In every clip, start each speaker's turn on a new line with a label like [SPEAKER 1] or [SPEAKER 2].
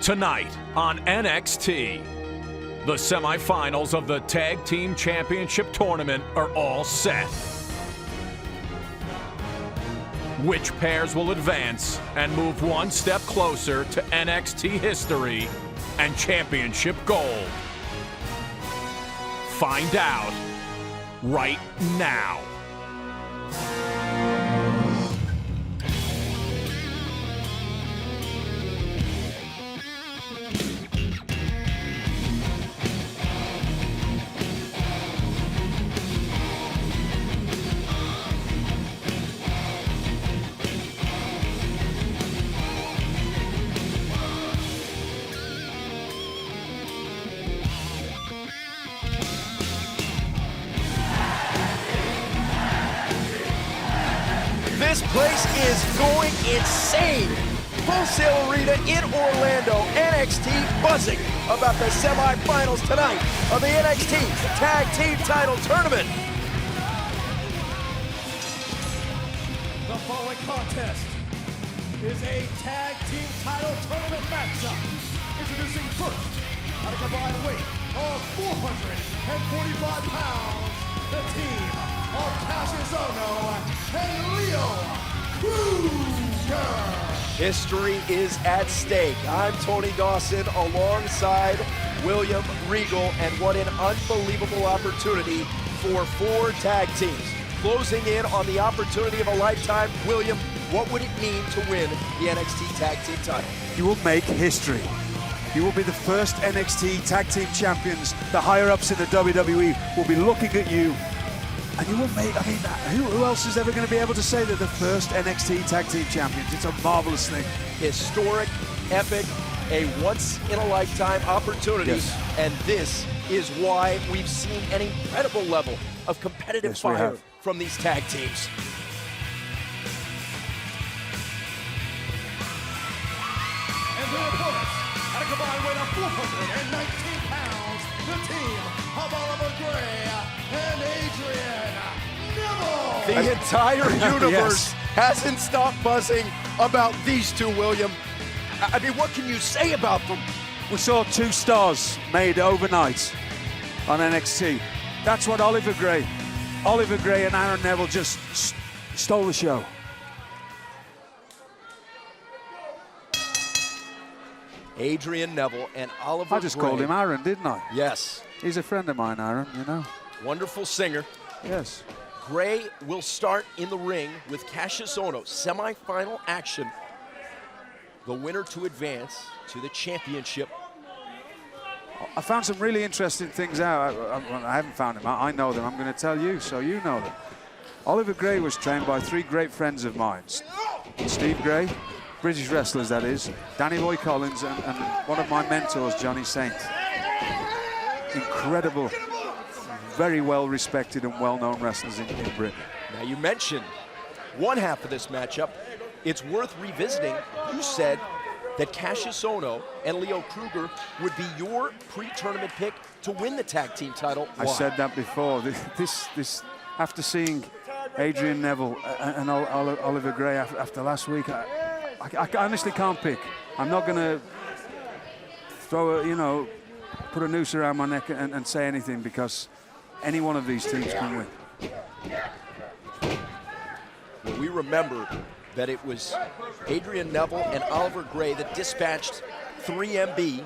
[SPEAKER 1] Tonight on NXT, the semifinals of the Tag Team Championship Tournament are all set. Which pairs will advance and move one step closer to NXT history and championship gold? Find out right now.
[SPEAKER 2] This place is going insane. Full Sail Arena in Orlando, NXT buzzing about the semifinals tonight of the NXT Tag Team Title Tournament.
[SPEAKER 3] The following contest is a Tag Team Title Tournament matchup. Introducing first, at a combined weight of 445 pounds, the team of Cassius Ohno and Leo Kruger.
[SPEAKER 2] History is at stake. I'm Tony Dawson alongside William Regal, and what an unbelievable opportunity for 4 tag teams. Closing in on the opportunity of a lifetime. William, what would it mean to win the NXT Tag Team title?
[SPEAKER 4] You will make history. You will be the first NXT Tag Team Champions. The higher-ups in the WWE will be looking at you. And you will make, I mean, who else is ever going to be able to say they're the first NXT Tag Team Champions? It's a marvelous thing.
[SPEAKER 2] Historic, epic, a once-in-a-lifetime opportunity.
[SPEAKER 4] Yes.
[SPEAKER 2] And this is why we've seen an incredible level of competitive fire from these tag teams.
[SPEAKER 3] And their opponents, at a combined weight of 419 pounds, the team of Oliver Gray and Adrian Neville.
[SPEAKER 2] The entire universe
[SPEAKER 4] Yes.
[SPEAKER 2] hasn't stopped buzzing about these two, William. I mean, what can you say about them?
[SPEAKER 4] We saw 2 stars made overnight on NXT. That's what Oliver Gray and Aaron Neville just stole the show.
[SPEAKER 2] Adrian Neville and Oliver
[SPEAKER 4] I just
[SPEAKER 2] Gray.
[SPEAKER 4] called him Aaron, didn't I?
[SPEAKER 2] Yes.
[SPEAKER 4] He's a friend of mine, Aaron, you know.
[SPEAKER 2] Wonderful singer.
[SPEAKER 4] Yes.
[SPEAKER 2] Gray will start in the ring with Cassius Ohno. Semifinal action. The winner to advance to the championship.
[SPEAKER 4] I found some really interesting things out. I haven't found them. I know them. I'm going to tell you, so you know them. Oliver Gray was trained by 3 great friends of mine. Steve Gray, British wrestlers that is, Danny Boy Collins, and one of my mentors, Johnny Saint. Incredible, very well respected and well-known wrestlers in Britain.
[SPEAKER 2] Now you mentioned one half of this matchup. It's worth revisiting. You said that Cassius Ohno and Leo Kruger would be your pre-tournament pick to win the tag team title. Why?
[SPEAKER 4] I said that before. This after seeing Adrian Neville and Oliver Gray after last week, I honestly can't pick. I'm not going to put a noose around my neck and say anything, because any one of these teams can win.
[SPEAKER 2] Well, we remember that it was Adrian Neville and Oliver Gray that dispatched 3MB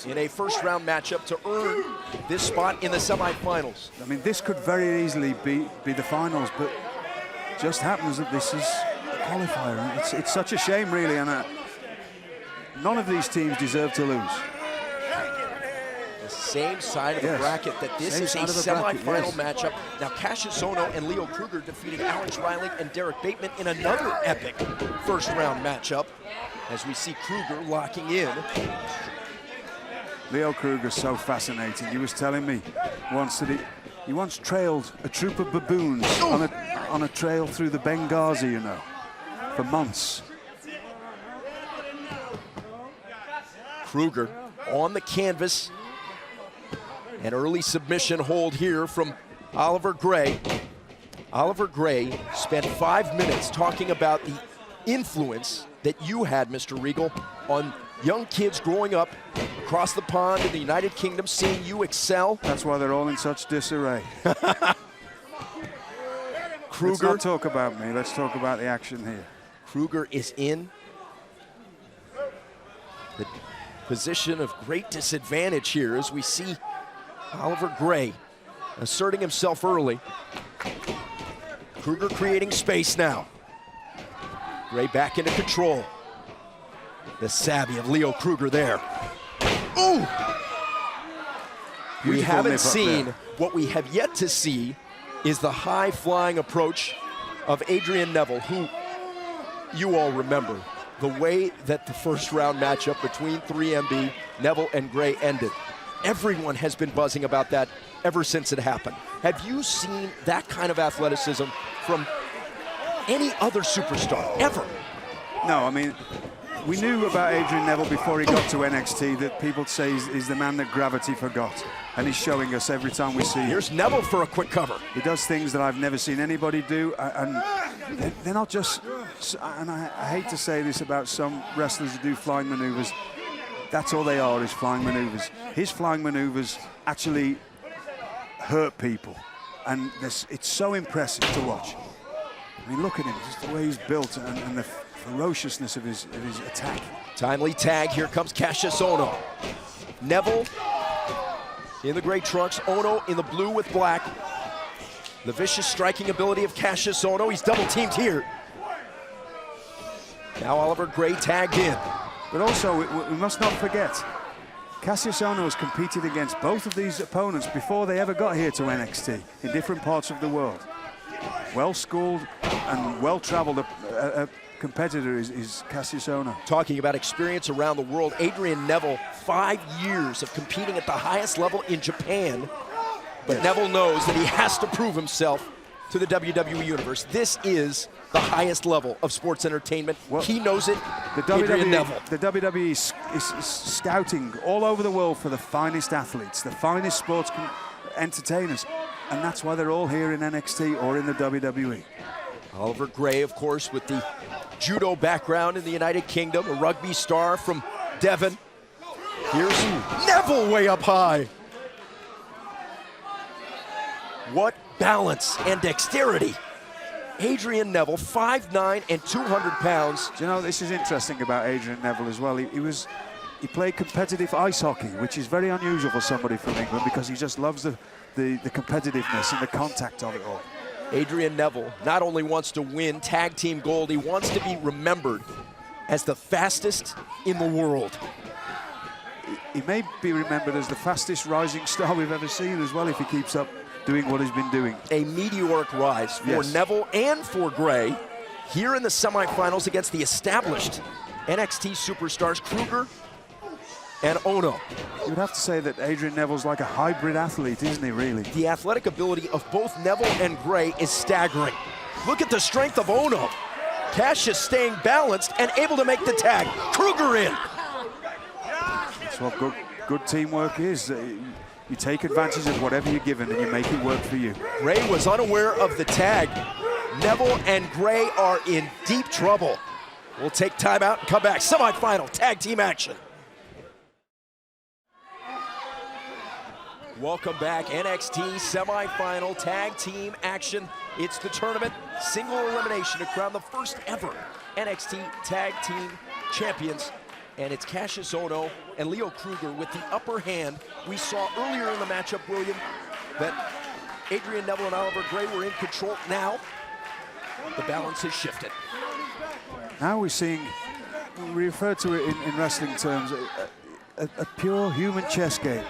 [SPEAKER 2] in a first-round matchup to earn this spot in the semifinals.
[SPEAKER 4] I mean, this could very easily be the finals, but just happens that this is a qualifier. It's such a shame, really, and none of these teams deserve to lose.
[SPEAKER 2] The same side of the bracket, that this is a semifinal matchup. Now, Cassius Ohno and Leo Kruger defeated Alex Riley and Derek Bateman in another epic first-round matchup, as we see Kruger locking in.
[SPEAKER 4] Leo Kruger's so fascinating. He was telling me once that he once trailed a troop of baboons on a trail through the Benghazi, you know, for months.
[SPEAKER 2] Kruger on the canvas. An early submission hold here from Oliver Gray. Oliver Gray spent 5 minutes talking about the influence that you had, Mr. Regal, on young kids growing up across the pond in the United Kingdom, seeing you excel.
[SPEAKER 4] That's why they're all in such disarray.
[SPEAKER 2] Kruger.
[SPEAKER 4] Let's not talk about me. Let's talk about the action here.
[SPEAKER 2] Kruger is in the position of great disadvantage here as we see Oliver Gray asserting himself early. Kruger creating space now. Gray back into control. The savvy of Leo Kruger there. Ooh! We haven't seen, what we have yet to see is the high-flying approach of Adrian Neville, who you all remember. The way that the first round matchup between 3MB, Neville and Gray ended. Everyone has been buzzing about that ever since it happened. Have you seen that kind of athleticism from any other superstar, ever?
[SPEAKER 4] No, I mean, we knew about Adrian Neville before he got to NXT that people say he's the man that gravity forgot. And he's showing us every time we see him.
[SPEAKER 2] Here's Neville for a quick cover.
[SPEAKER 4] He does things that I've never seen anybody do, and they're not just, and I hate to say this about some wrestlers who do flying maneuvers, that's all they are, is flying maneuvers. His flying maneuvers actually hurt people, and it's so impressive to watch. I mean, look at him, just the way he's built and the ferociousness of his attack.
[SPEAKER 2] Timely tag, here comes Cassius Ohno. Neville in the gray trunks, Ohno in the blue with black. The vicious striking ability of Cassius Ohno, he's double teamed here. Now Oliver Gray tagged in.
[SPEAKER 4] But also, we must not forget, Cassius Ohno has competed against both of these opponents before they ever got here to NXT in different parts of the world. Well-schooled and well-traveled competitor is Cassius Ohno.
[SPEAKER 2] Talking about experience around the world, Adrian Neville, 5 years of competing at the highest level in Japan. But Neville knows that he has to prove himself to the WWE Universe. This is the highest level of sports entertainment. Well, he knows it,
[SPEAKER 4] the WWE is scouting all over the world for the finest athletes, the finest sports entertainers. And that's why they're all here in NXT or in the WWE.
[SPEAKER 2] Oliver Gray, of course, with the judo background in the United Kingdom, a rugby star from Devon. Here's Neville way up high. What balance and dexterity. Adrian Neville, 5'9" and 200 pounds.
[SPEAKER 4] Do you know, this is interesting about Adrian Neville as well. He played competitive ice hockey, which is very unusual for somebody from England because he just loves the competitiveness and the contact of it all.
[SPEAKER 2] Adrian Neville not only wants to win tag team gold, he wants to be remembered as the fastest in the world.
[SPEAKER 4] He may be remembered as the fastest rising star we've ever seen as well if he keeps up doing what he's been doing.
[SPEAKER 2] A meteoric rise for Neville and for Gray here in the semifinals against the established NXT superstars Kruger and Ohno.
[SPEAKER 4] You would have to say that Adrian Neville's like a hybrid athlete, isn't he, really?
[SPEAKER 2] The athletic ability of both Neville and Gray is staggering. Look at the strength of Ohno. Cassius staying balanced and able to make the tag. Kruger in.
[SPEAKER 4] That's what good teamwork is. You take advantage of whatever you're given and you make it work for you.
[SPEAKER 2] Gray was unaware of the tag. Neville and Gray are in deep trouble. We'll take time out and come back. Semifinal tag team action. Welcome back, NXT semifinal tag team action. It's the tournament, single elimination to crown the first ever NXT tag team champions. And it's Cassius Ohno and Leo Kruger with the upper hand. We saw earlier in the matchup, William, that Adrian Neville and Oliver Gray were in control. Now, the balance has shifted.
[SPEAKER 4] Now we're seeing, we refer to it in wrestling terms, a pure human chess game.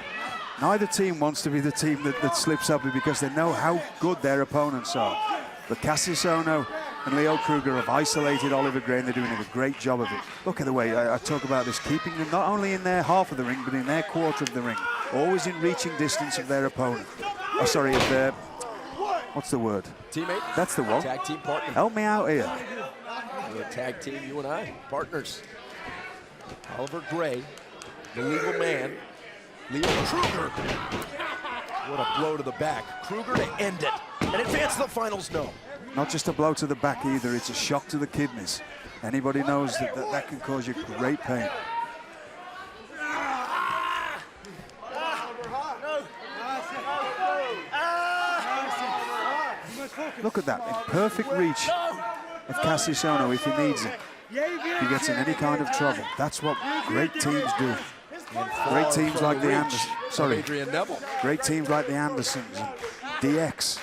[SPEAKER 4] Neither team wants to be the team that slips up because they know how good their opponents are. But Cassius Ohno and Leo Kruger have isolated Oliver Gray and they're doing a great job of it. Look at the way I talk about this, keeping them not only in their half of the ring, but in their quarter of the ring. Always in reaching distance of their opponent. Oh, sorry, of their, what's the word?
[SPEAKER 2] Teammate.
[SPEAKER 4] That's the one.
[SPEAKER 2] Tag team partner.
[SPEAKER 4] Help me out here.
[SPEAKER 2] We're a tag team, you and I, partners. Oliver Gray, the legal man. Leo Kruger. What a blow to the back. Kruger to end it and advance to the finals. No.
[SPEAKER 4] Not just a blow to the back either, it's a shock to the kidneys. Anybody knows that can cause you great pain. Look at that, in perfect reach of Cassius Ohno if he needs it. If he gets in any kind of trouble. That's what great teams do. Great teams like the Andersons. Sorry.
[SPEAKER 2] Adrian Neville.
[SPEAKER 4] Great teams like the Andersons and DX.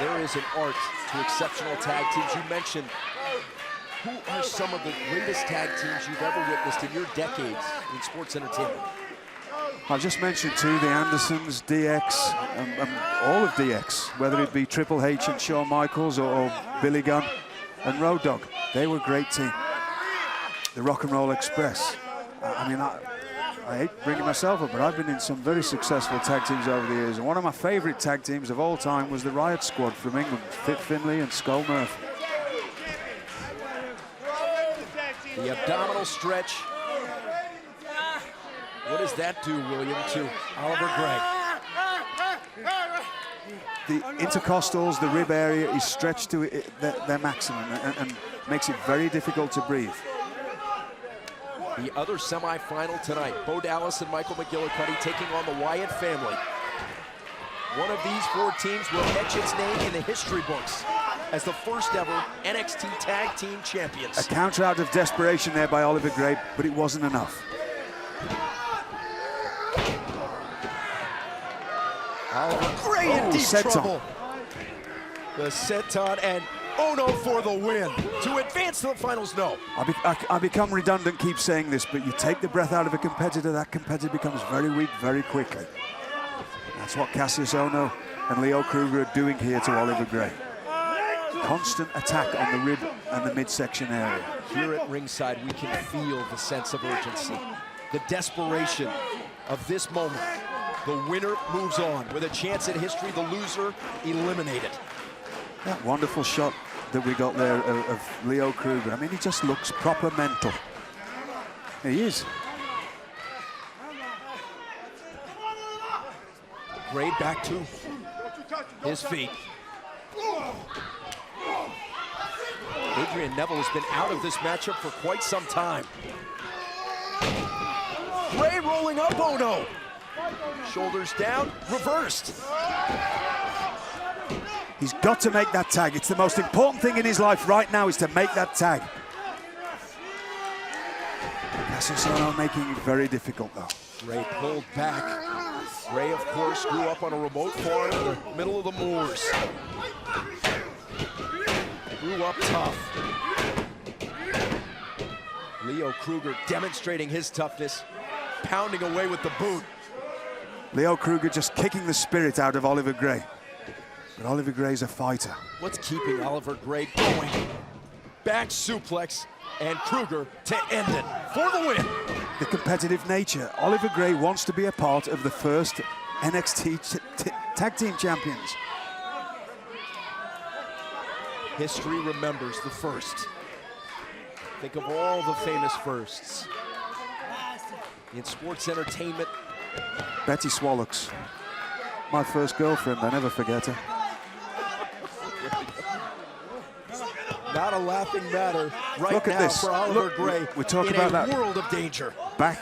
[SPEAKER 2] There is an art to exceptional tag teams. You mentioned, who are some of the greatest tag teams you've ever witnessed in your decades in sports entertainment?
[SPEAKER 4] I've just mentioned too, the Andersons, DX, all of DX, whether it be Triple H and Shawn Michaels or Billy Gunn and Road Dogg. They were a great team. The Rock and Roll Express. I mean, I hate bringing myself up, but I've been in some very successful tag teams over the years. And one of my favorite tag teams of all time was the Riot Squad from England, Fit Finlay and Skull Murphy.
[SPEAKER 2] The abdominal stretch. What does that do, William, to Oliver Gray?
[SPEAKER 4] The intercostals, the rib area is stretched to their maximum and makes it very difficult to breathe.
[SPEAKER 2] The other semifinal tonight, Bo Dallas and Michael McGillicuddy taking on the Wyatt family. One of these four teams will etch its name in the history books as the first ever NXT Tag Team Champions.
[SPEAKER 4] A counter out of desperation there by Oliver Gray, but it wasn't enough.
[SPEAKER 2] Oliver Gray in deep trouble. The senton and Ohno for the win. To advance to the finals, no.
[SPEAKER 4] I become redundant, keep saying this, but you take the breath out of a competitor, that competitor becomes very weak very quickly. That's what Cassius Ohno and Leo Kruger are doing here to Oliver Gray. Constant attack on the rib and the midsection area.
[SPEAKER 2] Here at ringside, we can feel the sense of urgency, the desperation of this moment. The winner moves on with a chance at history, the loser eliminated.
[SPEAKER 4] That wonderful shot that we got there of Leo Kruger. I mean, he just looks proper mental. He is.
[SPEAKER 2] Gray back to his feet. Adrian Neville has been out of this matchup for quite some time. Gray rolling up Ohno. Shoulders down, reversed.
[SPEAKER 4] He's got to make that tag. It's the most important thing in his life right now is to make that tag. Cassius Ohno making it very difficult though.
[SPEAKER 2] Gray pulled back. Gray, of course, grew up on a remote farm in the middle of the moors. Grew up tough. Leo Kruger demonstrating his toughness, pounding away with the boot.
[SPEAKER 4] Leo Kruger just kicking the spirit out of Oliver Gray. But Oliver Gray's a fighter.
[SPEAKER 2] What's keeping Oliver Gray going? Back suplex, and Kruger to end it for the win.
[SPEAKER 4] The competitive nature. Oliver Gray wants to be a part of the first NXT Tag Team Champions.
[SPEAKER 2] History remembers the first. Think of all the famous firsts in sports entertainment.
[SPEAKER 4] Betty Swallocks, my first girlfriend, I never forget her.
[SPEAKER 2] Not a laughing matter right
[SPEAKER 4] Look at
[SPEAKER 2] now
[SPEAKER 4] this.
[SPEAKER 2] for Oliver Gray.
[SPEAKER 4] We're talking
[SPEAKER 2] in
[SPEAKER 4] about
[SPEAKER 2] a
[SPEAKER 4] that.
[SPEAKER 2] world of danger.
[SPEAKER 4] Back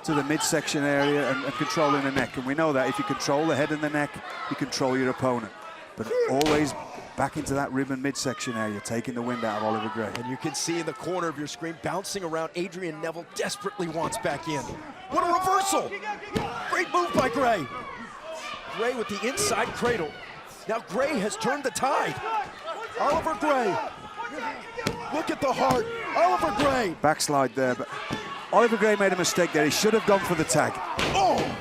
[SPEAKER 4] to the midsection area and controlling the neck. And we know that if you control the head and the neck, you control your opponent. But always back into that rib and midsection area, taking the wind out of Oliver Gray.
[SPEAKER 2] And you can see in the corner of your screen, bouncing around, Adrian Neville desperately wants back in. What a reversal! Great move by Gray. Gray with the inside cradle. Now Gray has turned the tide. Oliver Gray. Look at the heart. Oliver Gray.
[SPEAKER 4] Backslide there, but Oliver Gray made a mistake there. He should have gone for the tag.
[SPEAKER 2] Oh!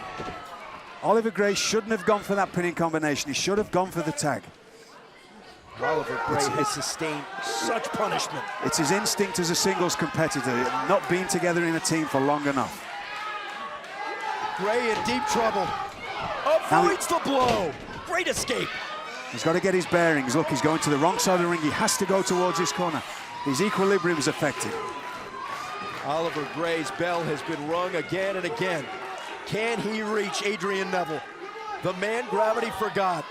[SPEAKER 4] Oliver Gray shouldn't have gone for that pinning combination. He should have gone for the tag.
[SPEAKER 2] Oliver Gray has sustained such punishment.
[SPEAKER 4] It's his instinct as a singles competitor, not being together in a team for long enough.
[SPEAKER 2] Gray in deep trouble. Avoids the blow. Great escape.
[SPEAKER 4] He's got to get his bearings. Look, he's going to the wrong side of the ring. He has to go towards his corner. His equilibrium's affected.
[SPEAKER 2] Oliver Gray's bell has been rung again and again. Can he reach Adrian Neville? The man gravity forgot.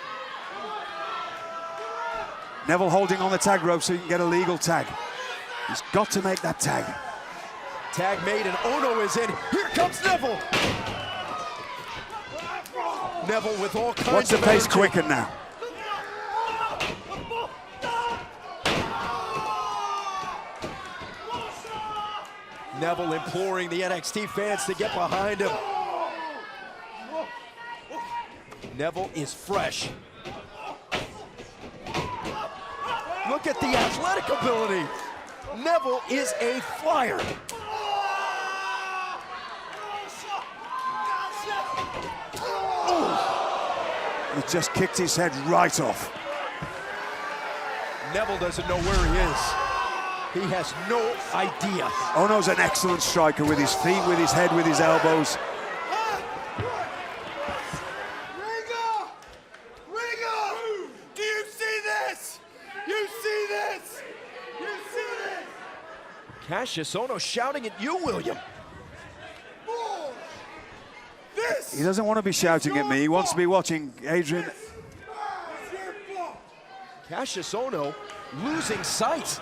[SPEAKER 4] Neville holding on the tag rope so he can get a legal tag. He's got to make that tag.
[SPEAKER 2] Tag made and Ono is in. Here comes Neville. Neville with all kinds
[SPEAKER 4] What's the
[SPEAKER 2] of
[SPEAKER 4] pace
[SPEAKER 2] energy.
[SPEAKER 4] quicken now?
[SPEAKER 2] Neville imploring the NXT fans to get behind him. Neville is fresh. Look at the athletic ability. Neville is a flyer.
[SPEAKER 4] He just kicked his head right off.
[SPEAKER 2] Neville doesn't know where he is. He has no idea.
[SPEAKER 4] Ono's an excellent striker with his feet, with his head, with his elbows.
[SPEAKER 3] Ringo! Do you see this? You see this? You see this?
[SPEAKER 2] Cassius Ono shouting at you, William.
[SPEAKER 3] This!
[SPEAKER 4] He doesn't want to be shouting at me. He wants to be watching Adrian.
[SPEAKER 2] Cassius Ono losing sight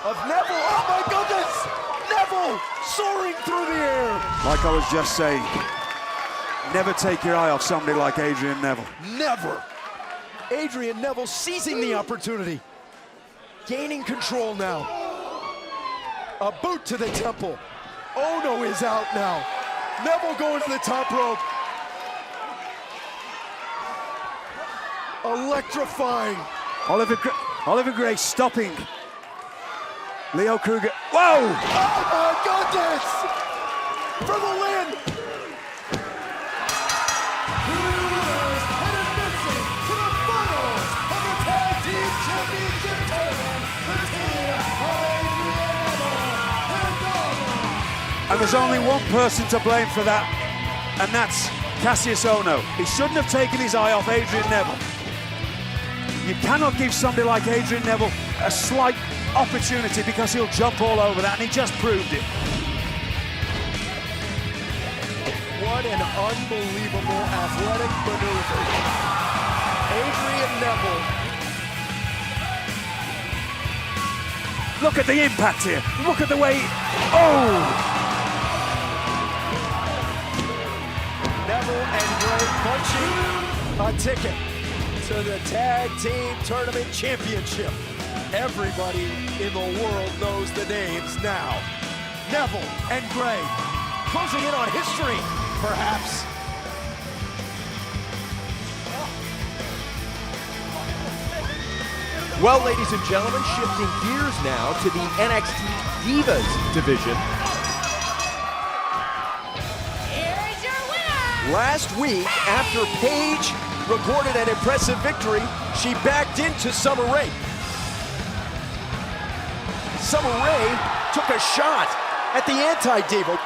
[SPEAKER 2] of Neville. Oh my goodness! Neville soaring through the air.
[SPEAKER 4] Like I was just saying, never take your eye off somebody like Adrian Neville.
[SPEAKER 2] Never. Adrian Neville seizing the opportunity. Gaining control now. A boot to the temple. Ono is out now. Neville going to the top rope. Electrifying.
[SPEAKER 4] Oliver Gray stopping. Leo Kruger. Whoa!
[SPEAKER 2] Oh my goodness! For the win!
[SPEAKER 3] To the finals of the Tag Team Championship Tournament, the team of Adrian Neville and Dalton.
[SPEAKER 4] And there's only one person to blame for that, and that's Cassius Ono. He shouldn't have taken his eye off Adrian Neville. You cannot give somebody like Adrian Neville a slight opportunity because he'll jump all over that, and he just proved it.
[SPEAKER 2] What an unbelievable athletic maneuver. Adrian Neville.
[SPEAKER 4] Look at the impact here. Look at the way. Oh!
[SPEAKER 2] Neville and Gray punching a ticket to the Tag Team Tournament Championship. Everybody in the world knows the names now. Neville and Gray closing in on history, perhaps. Well, ladies and gentlemen, shifting gears now to the NXT Divas division.
[SPEAKER 5] Here's your winner!
[SPEAKER 2] Last week, after Paige recorded an impressive victory, she backed into Summer Rae. Summer Rae took a shot at the anti-diva.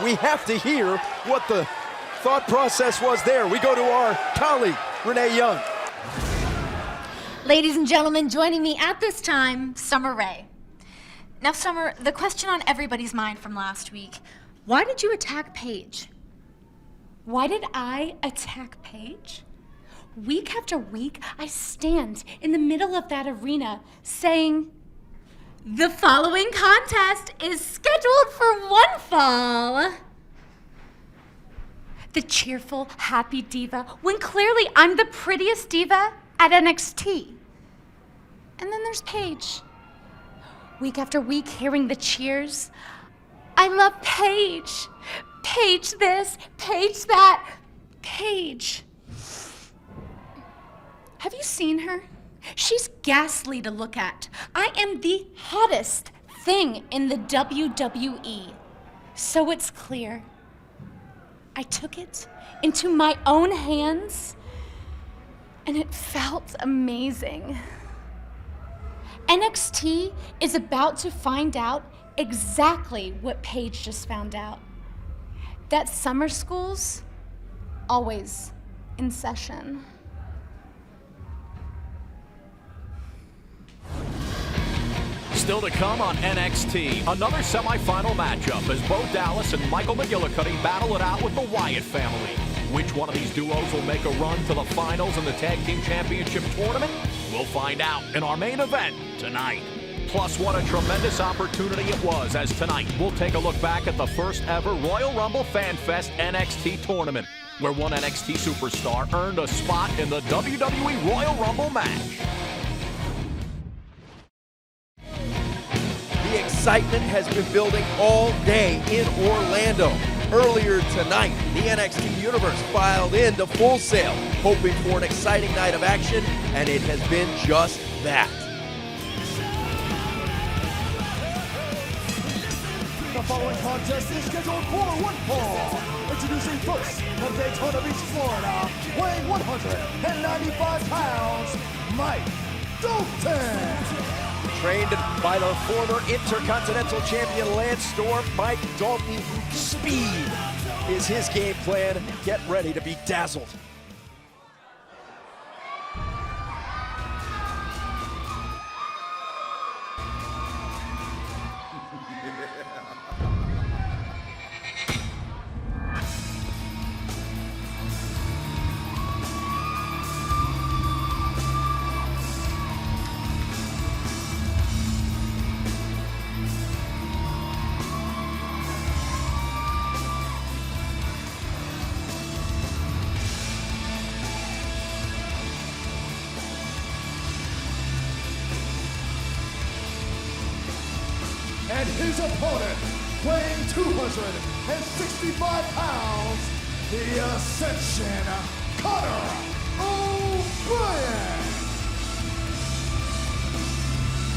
[SPEAKER 2] We have to hear what the thought process was there. We go to our colleague, Renee Young.
[SPEAKER 5] Ladies and gentlemen, joining me at this time, Summer Rae. Now, Summer, the question on everybody's mind from last week, why did you attack Paige? Why did I attack Paige? Week after week, I stand in the middle of that arena saying, the following contest is scheduled for one fall. The cheerful, happy diva, when clearly I'm the prettiest diva at NXT. And then there's Paige. Week after week, hearing the cheers. I love Paige. Paige this, Paige that, Paige. Have you seen her? She's ghastly to look at. I am the hottest thing in the WWE. So it's clear. I took it into my own hands, and it felt amazing. NXT is about to find out exactly what Paige just found out. That summer school's always in session.
[SPEAKER 1] Still to come on NXT, another semifinal matchup as Bo Dallas and Michael McGillicuddy battle it out with the Wyatt family. Which one of these duos will make a run to the finals in the Tag Team Championship Tournament? We'll find out in our main event tonight. Plus, what a tremendous opportunity it was, as tonight we'll take a look back at the first ever Royal Rumble Fan Fest NXT Tournament, where one NXT superstar earned a spot in the WWE Royal Rumble match.
[SPEAKER 2] The excitement has been building all day in Orlando. Earlier tonight, the NXT Universe filed into Full Sail, hoping for an exciting night of action, and it has been just that.
[SPEAKER 3] The following contest is scheduled for one fall. Introducing first, from Daytona Beach, Florida, weighing 195 pounds, Mike Dalton.
[SPEAKER 2] Trained by the former Intercontinental Champion Lance Storm, Mike Dalton, speed is his game plan. Get ready to be dazzled.
[SPEAKER 3] And his opponent, weighing 265 pounds, the Ascension, Connor O'Brien.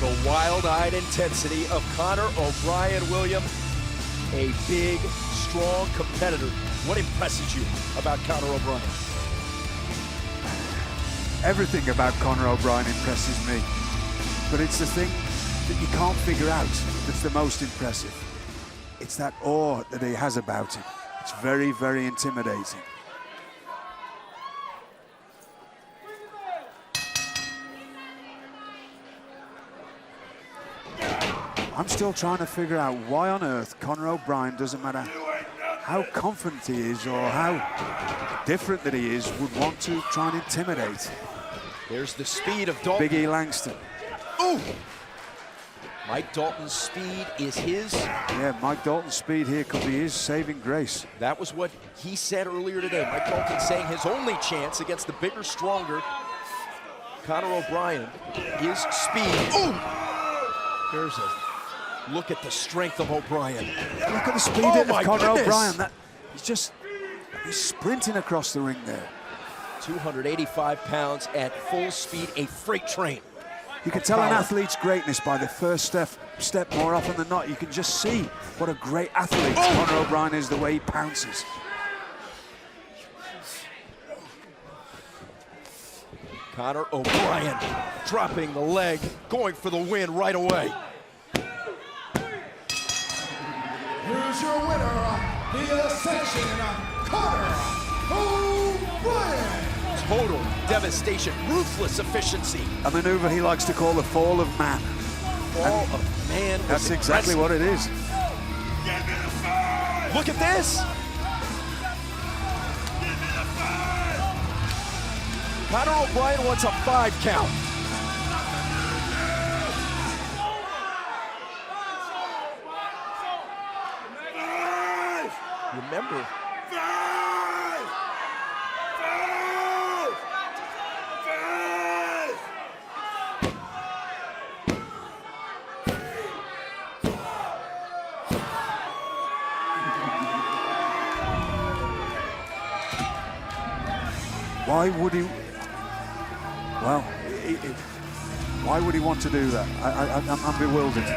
[SPEAKER 2] The wild-eyed intensity of Connor O'Brien, William, a big, strong competitor. What impresses you about Connor O'Brien?
[SPEAKER 4] Everything about Connor O'Brien impresses me, but it's the thing that you can't figure out that's the most impressive. It's that awe that he has about him. It's very, very intimidating. I'm still trying to figure out why on earth Connor O'Brien, doesn't matter how confident he is or how different that he is, would want to try and intimidate.
[SPEAKER 2] There's the speed of Dalton.
[SPEAKER 4] Big E Langston.
[SPEAKER 2] Ooh! Mike Dalton's speed is his.
[SPEAKER 4] Yeah, Mike Dalton's speed here could be his saving grace.
[SPEAKER 2] That was what he said earlier today. Mike Dalton saying his only chance against the bigger, stronger Connor O'Brien is speed. Ooh! There's a look at the strength of O'Brien.
[SPEAKER 4] Look at the speed of Connor O'Brien. He's sprinting across the ring there.
[SPEAKER 2] 285 pounds at full speed, a freight train.
[SPEAKER 4] You can tell an athlete's greatness by the first step more often than not. You can just see what a great athlete Connor O'Brien is, the way he pounces.
[SPEAKER 2] Connor O'Brien dropping the leg, going for the win right away.
[SPEAKER 3] Here's your winner, the Ascension, Connor O'Brien.
[SPEAKER 2] Total devastation, ruthless efficiency.
[SPEAKER 4] A maneuver he likes to call the fall of man.
[SPEAKER 2] Fall of man.
[SPEAKER 4] That's exactly what it is.
[SPEAKER 2] Look at this. Connor O'Brien wants a 5 count. Remember.
[SPEAKER 4] Why would he? Well, why would he want to do that? I'm bewildered.
[SPEAKER 2] The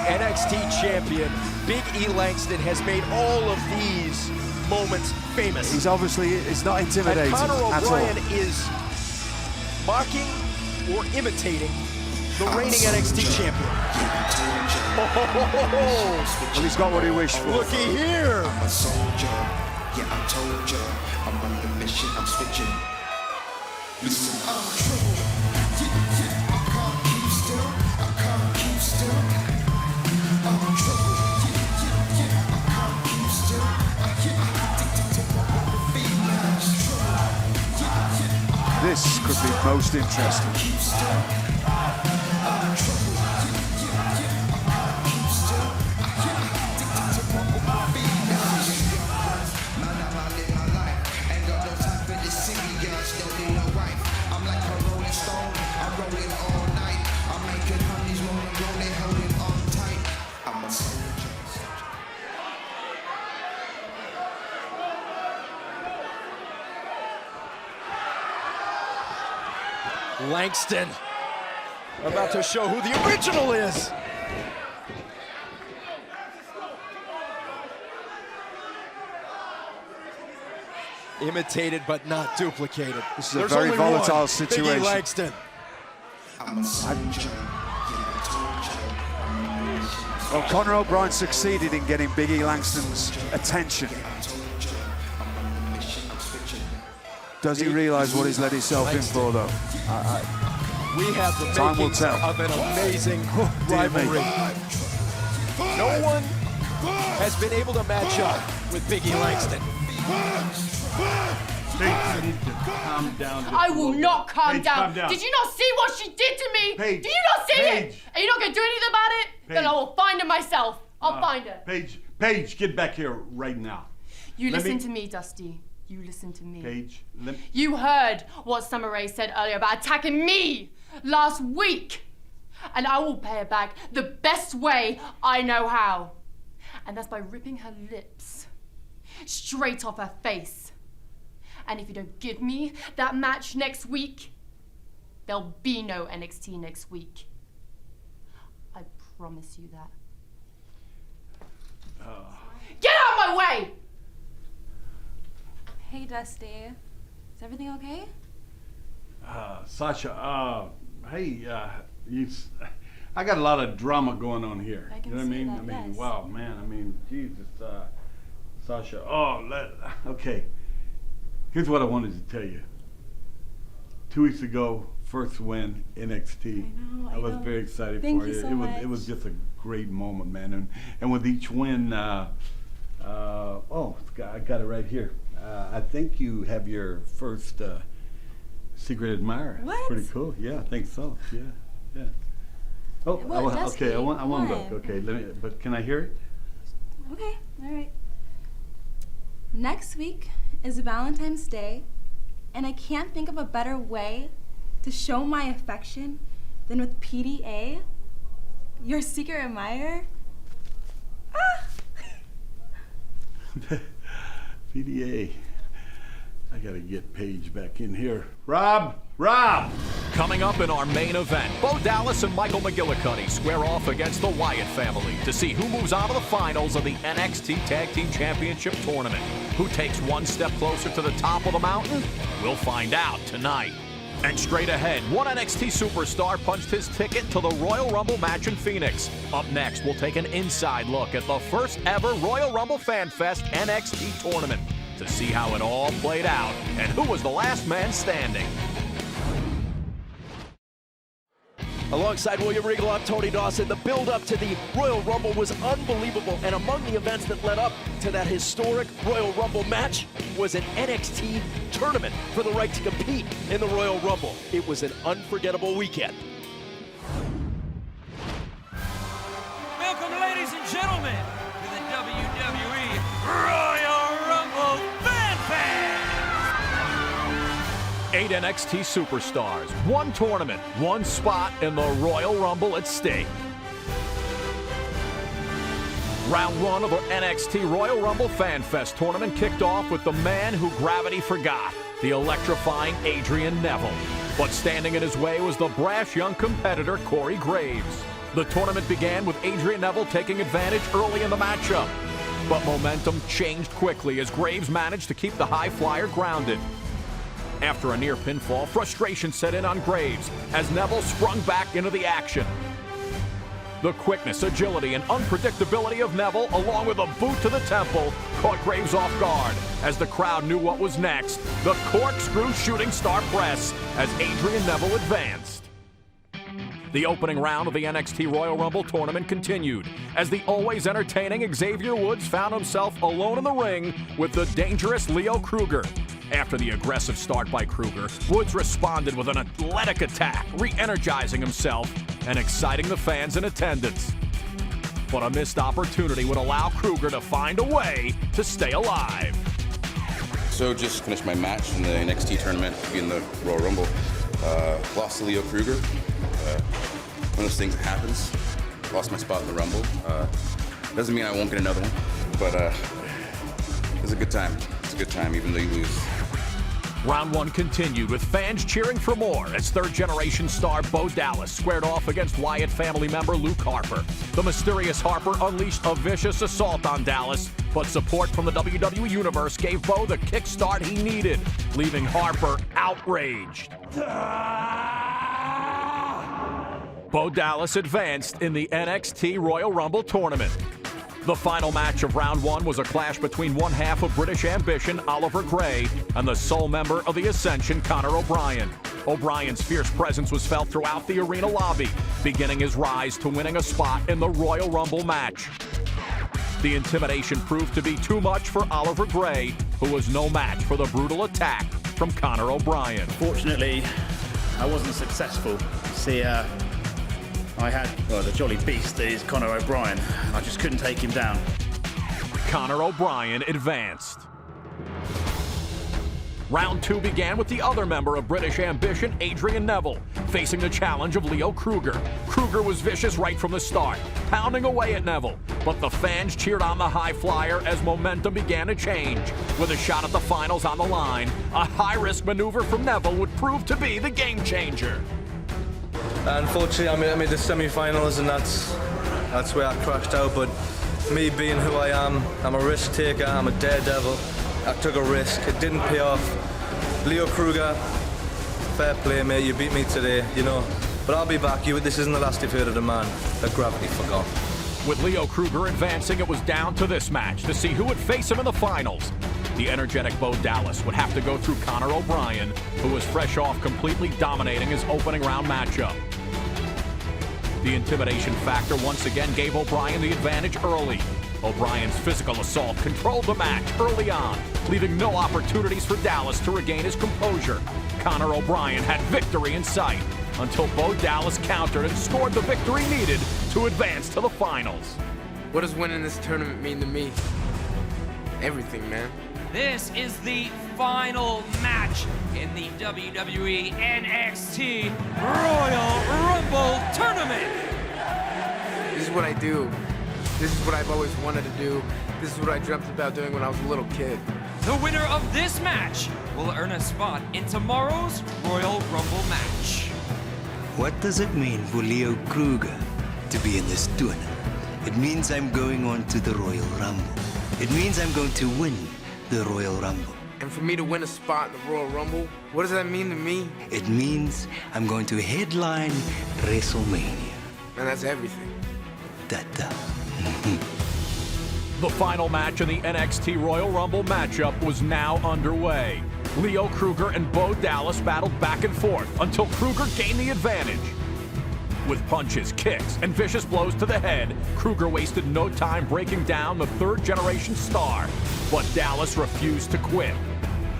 [SPEAKER 2] NXT champion, Big E Langston, has made all of these moments famous.
[SPEAKER 4] He's obviously, it's not intimidating
[SPEAKER 2] and Connor
[SPEAKER 4] at
[SPEAKER 2] O'Brien
[SPEAKER 4] all.
[SPEAKER 2] is mocking or imitating the reigning NXT champion.
[SPEAKER 4] Well, he's got what he wished for.
[SPEAKER 2] Looky here.
[SPEAKER 6] I'm a soldier, yeah, I told ya. I'm on the mission, I'm switching. Listen, I'm trouble. Yeah, I can't keep still. I can't keep still. I'm trouble. Yeah, I can't keep still. I'm addicted to my
[SPEAKER 4] most interesting.
[SPEAKER 2] Langston about to show who the original is. Imitated but not duplicated.
[SPEAKER 4] This is a very volatile situation.
[SPEAKER 2] Biggie Langston.
[SPEAKER 4] Well, Conor O'Brien succeeded in getting Biggie Langston's attention. Does he realize what he's let himself in for, though?
[SPEAKER 2] We have the
[SPEAKER 4] Time will
[SPEAKER 2] makings
[SPEAKER 4] tell.
[SPEAKER 2] of an amazing
[SPEAKER 4] Dear
[SPEAKER 2] rivalry.
[SPEAKER 4] me.
[SPEAKER 2] No one has been able to match up with Biggie Langston.
[SPEAKER 7] Paige, you need to calm down.
[SPEAKER 8] I will not calm
[SPEAKER 7] Paige,
[SPEAKER 8] down.
[SPEAKER 7] calm down.
[SPEAKER 8] Did you not see what she did to me?
[SPEAKER 7] Paige,
[SPEAKER 8] Did you not see
[SPEAKER 7] Paige.
[SPEAKER 8] it? Are you not going to do anything about it? Then
[SPEAKER 7] Paige.
[SPEAKER 8] I will find her myself. I'll find her.
[SPEAKER 7] Paige, get back here right now.
[SPEAKER 8] You
[SPEAKER 7] Let
[SPEAKER 8] listen to me, Dusty. You listen to me.
[SPEAKER 7] Paige,
[SPEAKER 8] You heard what Summer Rae said earlier about attacking me last week. And I will pay her back the best way I know how. And that's by ripping her lips straight off her face. And if you don't give me that match next week, there'll be no NXT next week. I promise you that. Get out of my way!
[SPEAKER 9] Hey, Dusty. Is everything okay?
[SPEAKER 7] Sasha, hey, I got a lot of drama going on here.
[SPEAKER 9] I can
[SPEAKER 7] you know what I
[SPEAKER 9] see
[SPEAKER 7] mean?
[SPEAKER 9] that, yes.
[SPEAKER 7] Wow, man, Jesus, Sasha, okay. Here's what I wanted to tell you. 2 weeks ago, first win, NXT.
[SPEAKER 9] I
[SPEAKER 7] was
[SPEAKER 9] know.
[SPEAKER 7] very excited
[SPEAKER 9] Thank
[SPEAKER 7] for
[SPEAKER 9] you
[SPEAKER 7] you.
[SPEAKER 9] so
[SPEAKER 7] It was just a great moment, man. And with each win, I got it right here. I think you have your first secret admirer.
[SPEAKER 9] What?
[SPEAKER 7] It's pretty cool. Yeah, I think so. Yeah. Oh,
[SPEAKER 9] What, Dusty?
[SPEAKER 7] I want to
[SPEAKER 9] What?
[SPEAKER 7] look. Okay, but can I hear it?
[SPEAKER 9] Okay, all right. Next week is Valentine's Day, and I can't think of a better way to show my affection than with PDA, your secret admirer.
[SPEAKER 7] PDA. I gotta get Paige back in here. Rob!
[SPEAKER 1] Coming up in our main event, Bo Dallas and Michael McGillicuddy square off against the Wyatt family to see who moves on to the finals of the NXT Tag Team Championship Tournament. Who takes one step closer to the top of the mountain? We'll find out tonight. And straight ahead, one NXT superstar punched his ticket to the Royal Rumble match in Phoenix. Up next, we'll take an inside look at the first ever Royal Rumble Fan Fest NXT Tournament to see how it all played out and who was the last man standing.
[SPEAKER 2] Alongside William Regal, I'm Tony Dawson. The build-up to the Royal Rumble was unbelievable, and among the events that led up to that historic Royal Rumble match was an NXT tournament for the right to compete in the Royal Rumble. It was an unforgettable weekend.
[SPEAKER 10] Welcome, ladies and gentlemen, to the WWE Royal Rumble Fan Fest!
[SPEAKER 1] 8 NXT superstars, one tournament, one spot in the Royal Rumble at stake. Round one of the NXT Royal Rumble Fan Fest tournament kicked off with the man who gravity forgot, the electrifying Adrian Neville. But standing in his way was the brash young competitor Corey Graves. The tournament began with Adrian Neville taking advantage early in the matchup. But momentum changed quickly as Graves managed to keep the high flyer grounded. After a near pinfall, frustration set in on Graves as Neville sprung back into the action. The quickness, agility, and unpredictability of Neville, along with a boot to the temple, caught Graves off guard as the crowd knew what was next. The corkscrew shooting star press as Adrian Neville advanced. The opening round of the NXT Royal Rumble tournament continued as the always entertaining Xavier Woods found himself alone in the ring with the dangerous Leo Kruger. After the aggressive start by Kruger, Woods responded with an athletic attack, re-energizing himself and exciting the fans in attendance. But a missed opportunity would allow Kruger to find a way to stay alive.
[SPEAKER 11] So just finished my match in the NXT tournament, being the Royal Rumble. Lost to Leo Kruger. One of those things that happens. Lost my spot in the Rumble. Doesn't mean I won't get another one, but it was a good time. It's a good time, even though you lose.
[SPEAKER 1] Round one continued with fans cheering for more as third-generation star Bo Dallas squared off against Wyatt family member Luke Harper. The mysterious Harper unleashed a vicious assault on Dallas, but support from the WWE Universe gave Bo the kickstart he needed, leaving Harper outraged. Bo Dallas advanced in the NXT Royal Rumble tournament. The final match of round one was a clash between one half of British Ambition, Oliver Gray, and the sole member of the Ascension, Conor O'Brien. O'Brien's fierce presence was felt throughout the arena lobby, beginning his rise to winning a spot in the Royal Rumble match. The intimidation proved to be too much for Oliver Gray, who was no match for the brutal attack from Conor O'Brien.
[SPEAKER 12] Fortunately, I wasn't successful. See, I had, well, the jolly beast that is Conor O'Brien. I just couldn't take him down.
[SPEAKER 1] Conor O'Brien advanced. Round two began with the other member of British Ambition, Adrian Neville, facing the challenge of Leo Kruger. Kruger was vicious right from the start, pounding away at Neville, but the fans cheered on the high flyer as momentum began to change. With a shot at the finals on the line, a high-risk maneuver from Neville would prove to be the game changer.
[SPEAKER 13] Unfortunately, I made the semifinals, and that's where I crashed out. But me being who I am, I'm a risk taker, I'm a daredevil. I took a risk, it didn't pay off. Leo Kruger, fair play, mate, you beat me today, you know. But I'll be back. This isn't the last you've heard of the man that gravity forgot.
[SPEAKER 1] With Leo Kruger advancing, it was down to this match to see who would face him in the finals. The energetic Bo Dallas would have to go through Conor O'Brien, who was fresh off completely dominating his opening round matchup. The intimidation factor once again gave O'Brien the advantage early. O'Brien's physical assault controlled the match early on, leaving no opportunities for Dallas to regain his composure. Conor O'Brien had victory in sight until Bo Dallas countered and scored the victory needed to advance to the finals.
[SPEAKER 14] What does winning this tournament mean to me? Everything, man.
[SPEAKER 10] This is the final match in the WWE NXT Royal Rumble Tournament.
[SPEAKER 14] This is what I do. This is what I've always wanted to do. This is what I dreamt about doing when I was a little kid.
[SPEAKER 10] The winner of this match will earn a spot in tomorrow's Royal Rumble match.
[SPEAKER 15] What does it mean for Leo Kruger to be in this tournament? It means I'm going on to the Royal Rumble. It means I'm going to win the Royal Rumble.
[SPEAKER 14] And for me to win a spot in the Royal Rumble, what does that mean to me?
[SPEAKER 15] It means I'm going to headline WrestleMania.
[SPEAKER 14] And that's everything.
[SPEAKER 15] Ta-ta.
[SPEAKER 1] The final match in the NXT Royal Rumble matchup was now underway. Leo Kruger and Bo Dallas battled back and forth until Kruger gained the advantage. With punches, kicks, and vicious blows to the head, Kruger wasted no time breaking down the third-generation star, but Dallas refused to quit.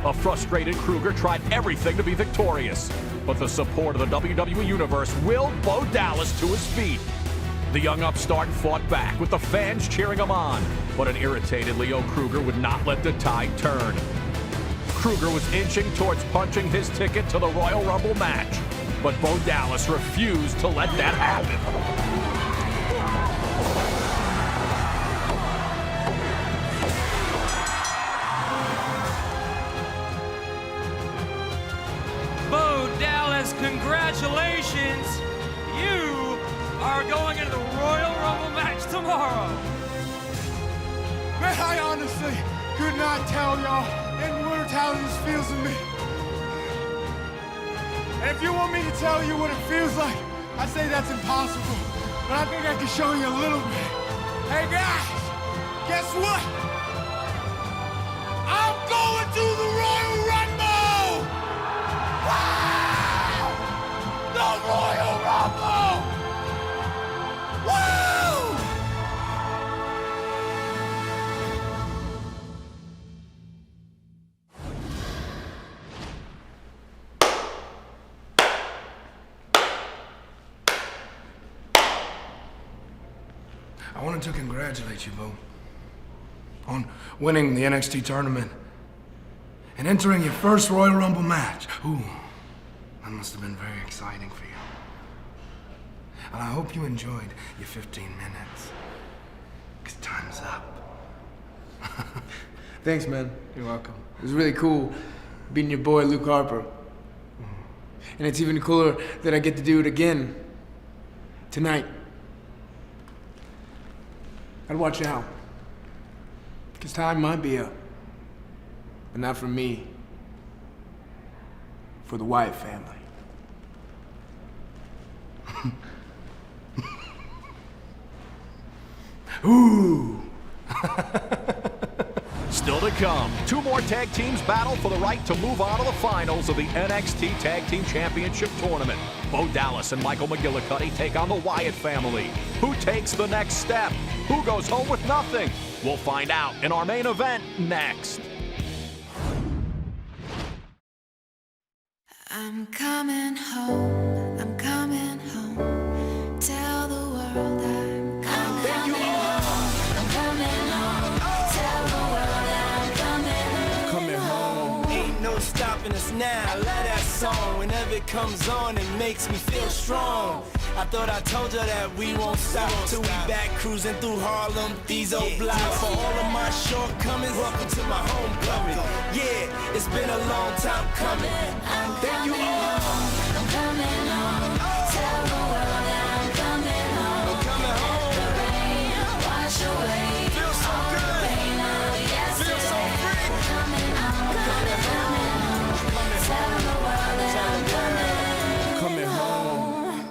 [SPEAKER 1] A frustrated Kruger tried everything to be victorious, but the support of the WWE Universe willed Bo Dallas to his feet. The young upstart fought back, with the fans cheering him on, but an irritated Leo Kruger would not let the tide turn. Kruger was inching towards punching his ticket to the Royal Rumble match, but Bo Dallas refused to let that happen.
[SPEAKER 10] Bo Dallas, congratulations! You are going into the Royal Rumble match tomorrow.
[SPEAKER 3] Man, I honestly could not tell y'all in words how this feels to me. And if you want me to tell you what it feels like, I say that's impossible. But I think I can show you a little bit. Hey guys, guess what? I'm going to the Royal Rumble! Wow! The Royal Rumble! Woo!
[SPEAKER 14] I wanted to congratulate you, Bo, on winning the NXT tournament and entering your first Royal Rumble match. Ooh, that must have been very exciting for you. And I hope you enjoyed your 15 minutes, because time's up. Thanks, man. You're welcome. It was really cool beating your boy, Luke Harper. And it's even cooler that I get to do it again tonight. Gotta watch out, because time might be up. But not for me, for the Wyatt family. Ooh!
[SPEAKER 1] Still to come, 2 more tag teams battle for the right to move on to the finals of the NXT Tag Team Championship Tournament. Bo Dallas and Michael McGillicuddy take on the Wyatt family. Who takes the next step? Who goes home with nothing? We'll find out in our main event next.
[SPEAKER 6] I'm coming home, I'm coming home. Tell the world I'm coming home. I'm coming home. Tell the world I'm coming home.
[SPEAKER 16] Ain't no stopping us now. I love that song. Whenever it comes on, it makes me feel strong. I thought I told you that we won't stop till we back cruising through Harlem. These old blocks. For all of my shortcomings, welcome to my homecoming. Yeah, it's been a long time coming. Thank you all.
[SPEAKER 6] I'm coming home. Tell the world I'm coming home.
[SPEAKER 16] I'm coming home.
[SPEAKER 6] The rain wash away.
[SPEAKER 16] Feels so
[SPEAKER 6] all
[SPEAKER 16] good.
[SPEAKER 6] the pain of yesterday.
[SPEAKER 16] Feels so free.
[SPEAKER 6] I'm coming home. Coming home. Tell the world that I'm coming home.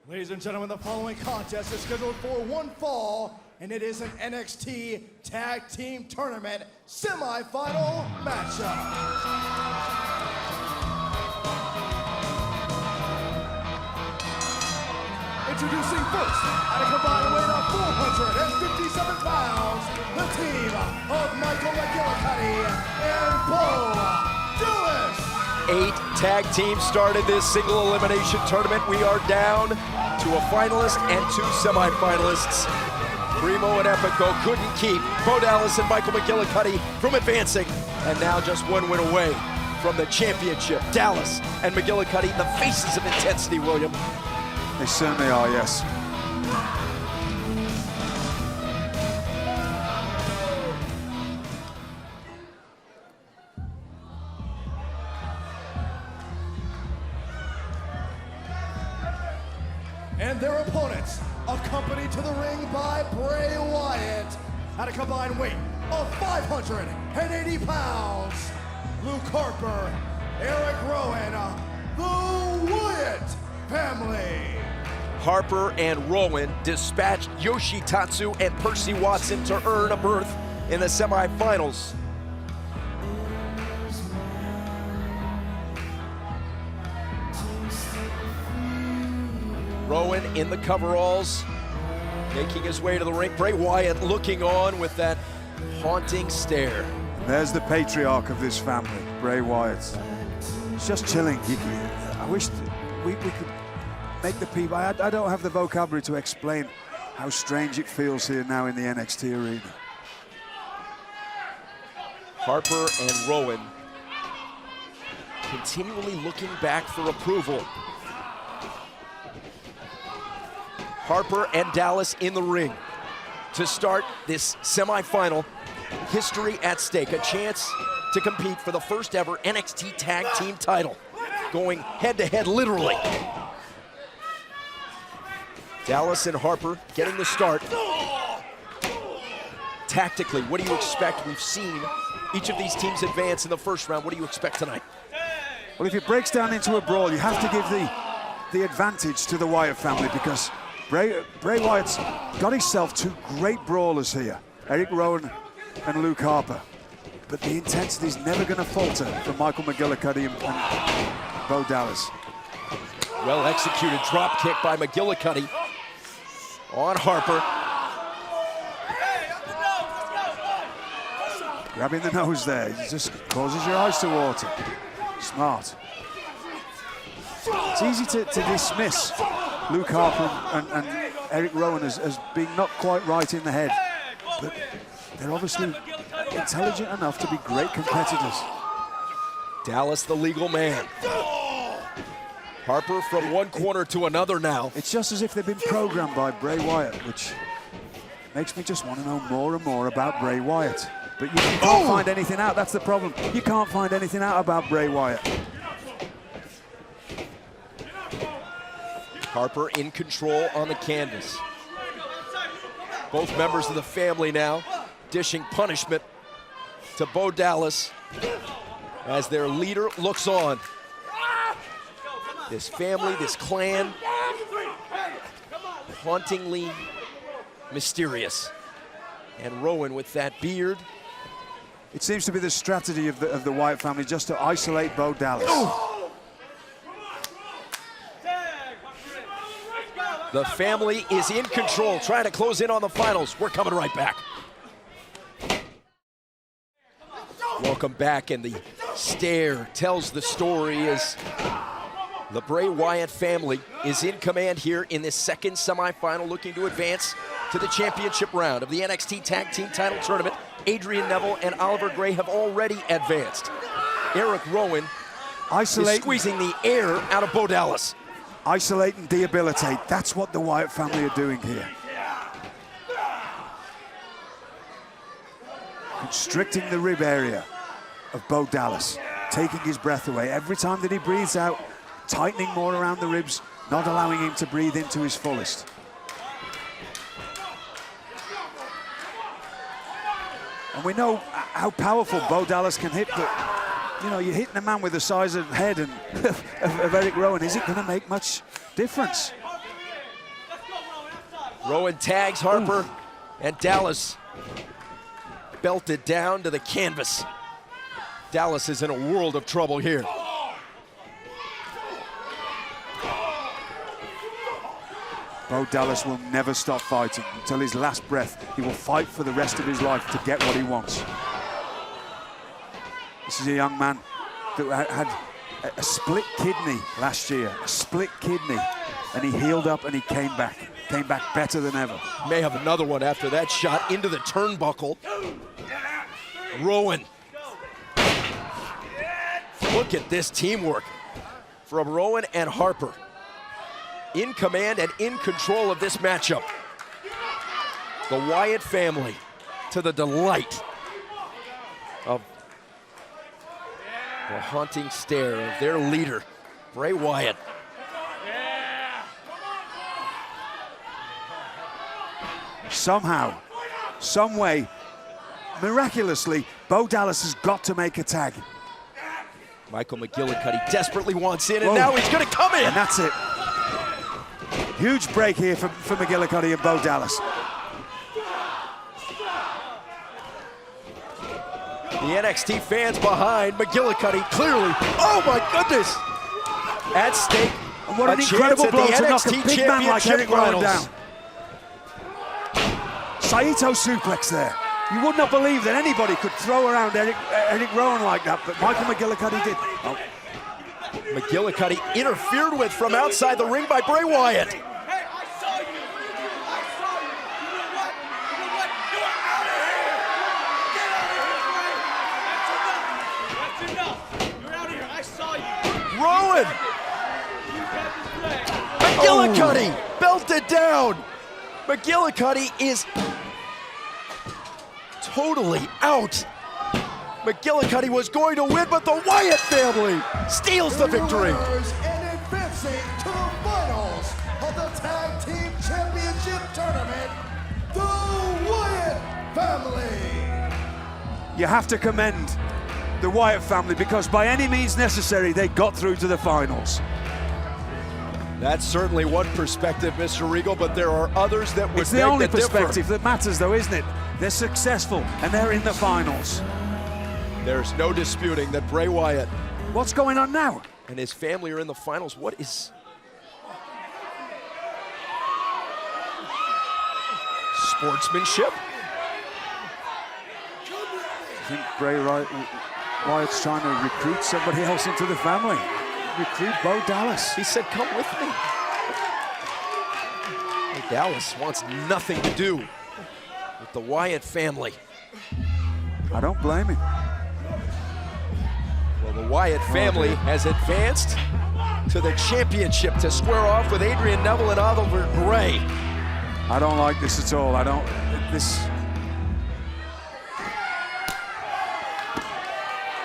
[SPEAKER 3] Ladies and gentlemen, the following contest is scheduled for one fall, and it is an NXT Tag Team Tournament semifinal matchup. Introducing first, at a combined weight of 457 pounds, the team of Michael McGillicuddy and Bo Dallas.
[SPEAKER 2] 8 tag teams started this single elimination tournament. We are down to a finalist and 2 semifinalists. Primo and Epico couldn't keep Bo Dallas and Michael McGillicuddy from advancing, and now just 1 win away from the championship. Dallas and McGillicuddy, the faces of intensity, William.
[SPEAKER 4] They certainly are, yes.
[SPEAKER 3] And their opponents, accompanied to the ring by Bray Wyatt, at a combined weight of 580 pounds, Luke Harper, Eric Rowan, the Wyatt family.
[SPEAKER 2] Harper and Rowan dispatched Yoshitatsu and Percy Watson to earn a berth in the semifinals. Rowan in the coveralls, making his way to the ring. Bray Wyatt looking on with that haunting stare.
[SPEAKER 4] And there's the patriarch of this family, Bray Wyatt. It's just chilling. I wish we could make the people. I don't have the vocabulary to explain how strange it feels here now in the NXT arena.
[SPEAKER 2] Harper and Rowan continually looking back for approval. Harper and Dallas in the ring to start this semifinal. History at stake, a chance to compete for the first ever NXT Tag Team title, going head-to-head literally. Dallas and Harper getting the start. Tactically, what do you expect? We've seen each of these teams advance in the first round. What do you expect tonight?
[SPEAKER 4] Well, if it breaks down into a brawl, you have to give the advantage to the Wyatt family, because Bray Wyatt's got himself 2 great brawlers here, Eric Rowan and Luke Harper. But the intensity is never going to falter from Michael McGillicuddy and Bo Dallas.
[SPEAKER 2] Well executed drop kick by McGillicuddy on Harper.
[SPEAKER 4] Grabbing the nose there, it just causes your eyes to water. Smart. It's easy to dismiss Luke Harper and Eric Rowan as being not quite right in the head. But they're obviously intelligent enough to be great competitors.
[SPEAKER 2] Dallas, the legal man. Harper from one corner to another now.
[SPEAKER 4] It's just as if they've been programmed by Bray Wyatt, which makes me just want to know more and more about Bray Wyatt. But you can't find anything out, that's the problem. You can't find anything out about Bray Wyatt.
[SPEAKER 2] Harper in control on the canvas. Both members of the family now dishing punishment to Bo Dallas as their leader looks on. This family, this clan, hauntingly mysterious. And Rowan with that beard.
[SPEAKER 4] It seems to be the strategy of the Wyatt family just to isolate Bo Dallas.
[SPEAKER 2] The family is in control, trying to close in on the finals. We're coming right back. Welcome back, and the stare tells the story as the Bray Wyatt family is in command here in this second semifinal, looking to advance to the championship round of the NXT Tag Team Title Tournament. Adrian Neville and Oliver Gray have already advanced. Eric Rowan is squeezing the air out of Bo Dallas.
[SPEAKER 4] Isolate and debilitate. That's what the Wyatt family are doing here. Constricting the rib area of Bo Dallas, taking his breath away. Every time that he breathes out, tightening more around the ribs, not allowing him to breathe into his fullest. And we know how powerful Bo Dallas can hit, but you know, you're hitting a man with the size of head and of Eric Rowan. Is it going to make much difference?
[SPEAKER 2] Rowan tags Harper, and Dallas belted down to the canvas. Dallas is in a world of trouble here.
[SPEAKER 4] Bo Dallas will never stop fighting until his last breath. He will fight for the rest of his life to get what he wants. This is a young man that had a split kidney last year, a split kidney, and he healed up and he came back better than ever.
[SPEAKER 2] May have another one after that shot into the turnbuckle. Rowan. Look at this teamwork from Rowan and Harper. In command and in control of this matchup. The Wyatt family, to the delight of the haunting stare of their leader, Bray Wyatt.
[SPEAKER 4] Somehow, some way, miraculously, Bo Dallas has got to make a tag.
[SPEAKER 2] Michael McGillicuddy desperately wants in, and now he's going to come in.
[SPEAKER 4] And that's it. Huge break here for McGillicuddy and Bo Dallas.
[SPEAKER 2] The NXT fans behind McGillicuddy clearly. Oh my goodness! At stake,
[SPEAKER 4] and what an incredible blow to knock a big man like Eric Rowan down. Saito suplex there. You would not believe that anybody could throw around Eric Rowan like that, but Michael McGillicuddy did. Oh.
[SPEAKER 2] McGillicuddy interfered with from outside the ring by Bray Wyatt. Rowan! McGillicuddy belted down. McGillicuddy is totally out. McGillicuddy was going to win, but the Wyatt family steals the victory.
[SPEAKER 3] And advancing to the finals of the Tag Team Championship Tournament, the Wyatt family.
[SPEAKER 4] You have to commend the Wyatt family because by any means necessary, they got through to the finals.
[SPEAKER 2] That's certainly one perspective, Mr. Regal, but there are others that would
[SPEAKER 4] It's the
[SPEAKER 2] beg
[SPEAKER 4] only
[SPEAKER 2] to differ.
[SPEAKER 4] perspective that matters, though, isn't it? They're successful, and they're in the finals.
[SPEAKER 2] There's no disputing that Bray Wyatt.
[SPEAKER 4] What's going on now?
[SPEAKER 2] And his family are in the finals. What is... sportsmanship?
[SPEAKER 4] I think Bray Wyatt's trying to recruit somebody else into the family. Recruit Bo Dallas.
[SPEAKER 2] He said, come with me. Dallas wants nothing to do with the Wyatt family.
[SPEAKER 4] I don't blame him.
[SPEAKER 2] Well, the Wyatt family has advanced to the championship to square off with Adrian Neville and Oliver Gray.
[SPEAKER 4] I don't like this at all. I don't. This.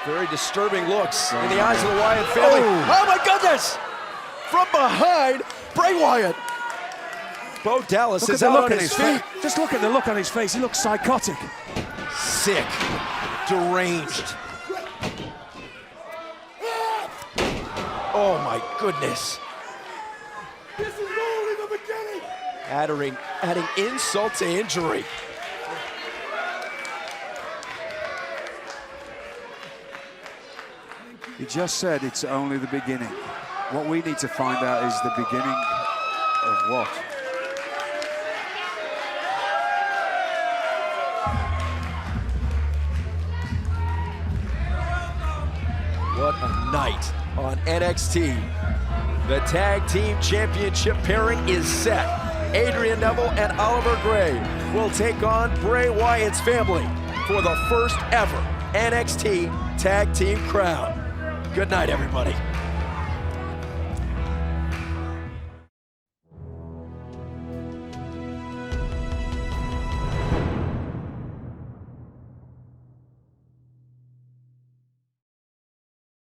[SPEAKER 2] Very disturbing looks in the eyes of the Wyatt family. Oh my goodness! From behind, Bray Wyatt. Bo Dallas is out on his feet.
[SPEAKER 4] Just look at the look on his face. He looks psychotic.
[SPEAKER 2] Sick, deranged. Oh my goodness.
[SPEAKER 3] This is only the beginning.
[SPEAKER 2] Adding insult to injury.
[SPEAKER 4] He just said it's only the beginning. What we need to find out is the beginning of what?
[SPEAKER 2] What a night on NXT. The Tag Team Championship pairing is set. Adrian Neville and Oliver Gray will take on Bray Wyatt's family for the first ever NXT Tag Team crown. Good night, everybody.